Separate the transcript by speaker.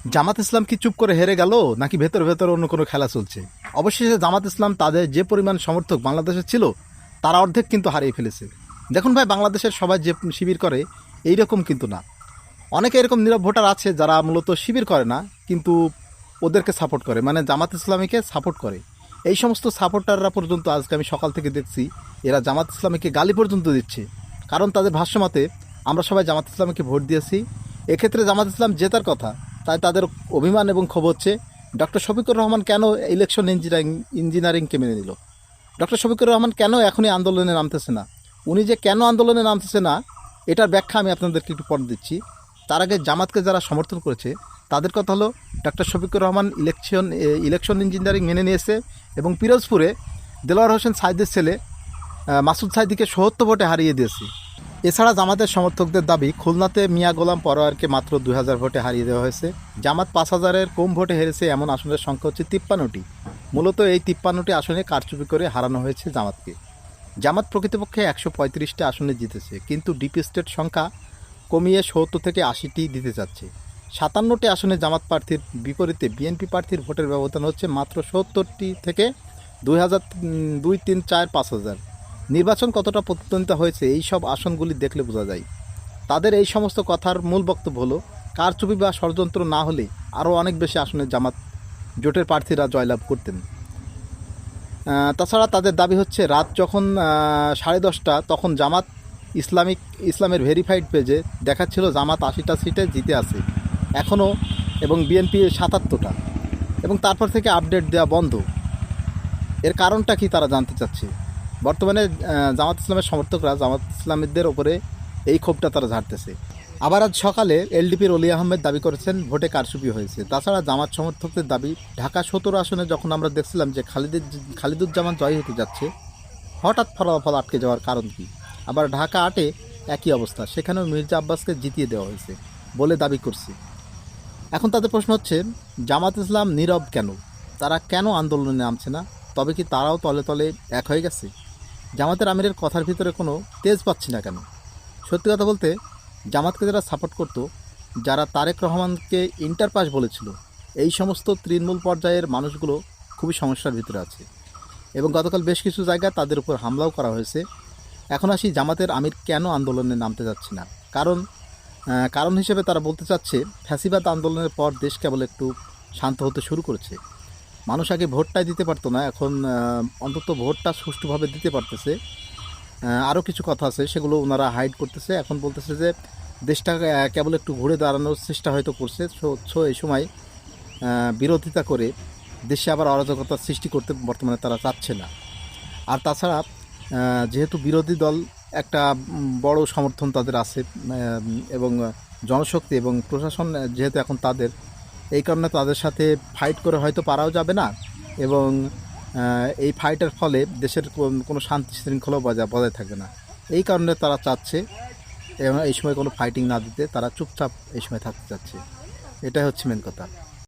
Speaker 1: জামাত ইসলাম কি চুপ করে হেরে গেল, নাকি ভেতর ভেতর অন্য কোনো খেলা চলছে? অবশেষে জামাত ইসলাম তাদের যে পরিমাণ সমর্থক বাংলাদেশে ছিল তারা অর্ধেক কিন্তু হারিয়ে ফেলেছে। দেখুন ভাই, বাংলাদেশের সবাই যে শিবির করে এই রকম কিন্তু না। অনেকে এরকম নীরব ভোটার আছে যারা মূলত শিবির করে না, কিন্তু ওদেরকে সাপোর্ট করে, মানে জামাত ইসলামীকে সাপোর্ট করে। এই সমস্ত সাপোর্টাররা পর্যন্ত আজকে আমি সকাল থেকে দেখছি এরা জামাত ইসলামীকে গালি পর্যন্ত দিচ্ছে। কারণ তাদের ভাষ্যমতে আমরা সবাই জামাত ইসলামীকে ভোট দিয়েছি, এক্ষেত্রে জামাত ইসলাম জেতার কথা। তাই তাদের অভিমান এবং ক্ষোভ হচ্ছে ডক্টর শফিকুর রহমান কেন ইলেকশন ইঞ্জিনিয়ারিংকে মেনে নিল। ডক্টর শফিকুর রহমান কেন এখনই আন্দোলনে নামতেছে না? উনি যে কেন আন্দোলনে নামতেছে না এটার ব্যাখ্যা আমি আপনাদেরকে একটু পরে দিচ্ছি। তার আগে জামাতকে যারা সমর্থন করেছে তাদের কথা হলো doctor Shafiqur Rahman election engineering মেনে নিয়েছে এবং পিরোজপুরে দেলোয়ার হোসেন সাইদের ছেলে মাসুদ সাইদিকে ৭৭ ভোটে হারিয়ে দিয়েছে। এছাড়া জামাতের সমর্থকদের দাবি খুলনাতে মিয়া গোলাম পরোয়ারকে মাত্র ২,০০০ ভোটে হারিয়ে দেওয়া হয়েছে। জামাত ৫,০০০-এর কম ভোটে হেরেছে এমন আসনের সংখ্যা হচ্ছে ৫৩টি। মূলত এই ৫৩টি আসনে কারচুপি করে হারানো হয়েছে জামাতকে। জামাত প্রকৃতপক্ষে ১৩৫টি আসনে জিতেছে, কিন্তু ডিপ স্টেট সংখ্যা কমিয়ে ৭০ থেকে ৮০টি দিতে যাচ্ছে। ৫৭টি আসনে জামাত প্রার্থীর বিপরীতে বিএনপি প্রার্থীর ভোটের ব্যবধান হচ্ছে মাত্র ৭০টি থেকে ২,০০০, ২, ৩, ৪, ৫,০০০। নির্বাচন কতটা প্রতিদ্বন্দ্বিতা হয়েছে এই সব আসনগুলি দেখলে বোঝা যায়। তাদের এই সমস্ত কথার মূল বক্তব্য হলো কারচুপি বা ষড়যন্ত্র না হলে আরও অনেক বেশি আসনে জামাত জোটের প্রার্থীরা জয়লাভ করতেন। তাছাড়া তাদের দাবি হচ্ছে রাত যখন 10:30 তখন জামাত ইসলামের ভেরিফাইড পেজে দেখাচ্ছিল জামাত ৮০টা সিটে জিতে আছে এখনও, এবং বিএনপি ৭৭টা, এবং তারপর থেকে আপডেট দেওয়া বন্ধ। এর কারণটা কি তারা জানতে চাচ্ছে। বর্তমানে জামাত ইসলামের সমর্থকরা জামাত ইসলামীদের ওপরে এই ক্ষোভটা তারা ঝাড়তেছে। আবার আজ সকালে এলডিপির অলি আহমেদ দাবি করেছেন ভোটে কারচুপি হয়েছে। তাছাড়া জামাত সমর্থকদের দাবি ঢাকা ১৭ আসনে যখন আমরা দেখছিলাম যে খালিদুজ্জামান জয় হতে যাচ্ছে, হঠাৎ ফলাফল আটকে যাওয়ার কারণ কি? আবার ঢাকা ৮-এ একই অবস্থা, সেখানেও মির্জা আব্বাসকে জিতিয়ে দেওয়া হয়েছে বলে দাবি করছে। এখন তাদের প্রশ্ন হচ্ছে জামাত ইসলাম নীরব কেন? তারা কেন আন্দোলনে নামছে না? তবে কি তারাও তলে তলে এক হয়ে গেছে? জামাতের আমিরের কথার ভিতরে কোনো তেজ পাচ্ছি না কেন? সত্যি কথা বলতে জামাতকে যারা সাপোর্ট করত, যারা তারেক রহমানকে ইন্টার পাস বলেছিল, এই সমস্ত তৃণমূল পর্যায়ের মানুষগুলো খুবই সমস্যার ভিতরে আছে এবং গতকাল বেশ কিছু জায়গায় তাদের উপর হামলাও করা হয়েছে। এখন আসি জামাতের আমির কেন আন্দোলনে নামতে যাচ্ছে না। কারণ হিসেবে তারা বলতে চাচ্ছে ফ্যাসিবাদ আন্দোলনের পর দেশ কেবল একটু শান্ত হতে শুরু করেছে। মানুষ আগে ভোটটাই দিতে পারতো না, এখন অন্তত ভোটটা সুষ্ঠুভাবে দিতে পারতেছে। আরও কিছু কথা আছে সেগুলো ওনারা হাইড করতেছে। এখন বলতেছে যে দেশটা কেবল একটু ঘুরে দাঁড়ানোর চেষ্টা হয়তো করছে। সো এই সময় বিরোধিতা করে দেশে আবার অরাজকতার সৃষ্টি করতে বর্তমানে তারা চাচ্ছে না। আর তাছাড়া যেহেতু বিরোধী দল একটা বড় সমর্থন তাদের আছে এবং জনশক্তি এবং প্রশাসন যেহেতু এখন তাদের, এই কারণে তাদের সাথে ফাইট করে হয়তো পারাও যাবে না এবং এই ফাইটের ফলে দেশের কোনো শান্তি শৃঙ্খলাও বজায় থাকবে না। এই কারণে তারা চাচ্ছে এই সময় কোনো ফাইটিং না দিতে, তারা চুপচাপ এই সময় থাকতে চাচ্ছে। এটাই হচ্ছে মেন কথা।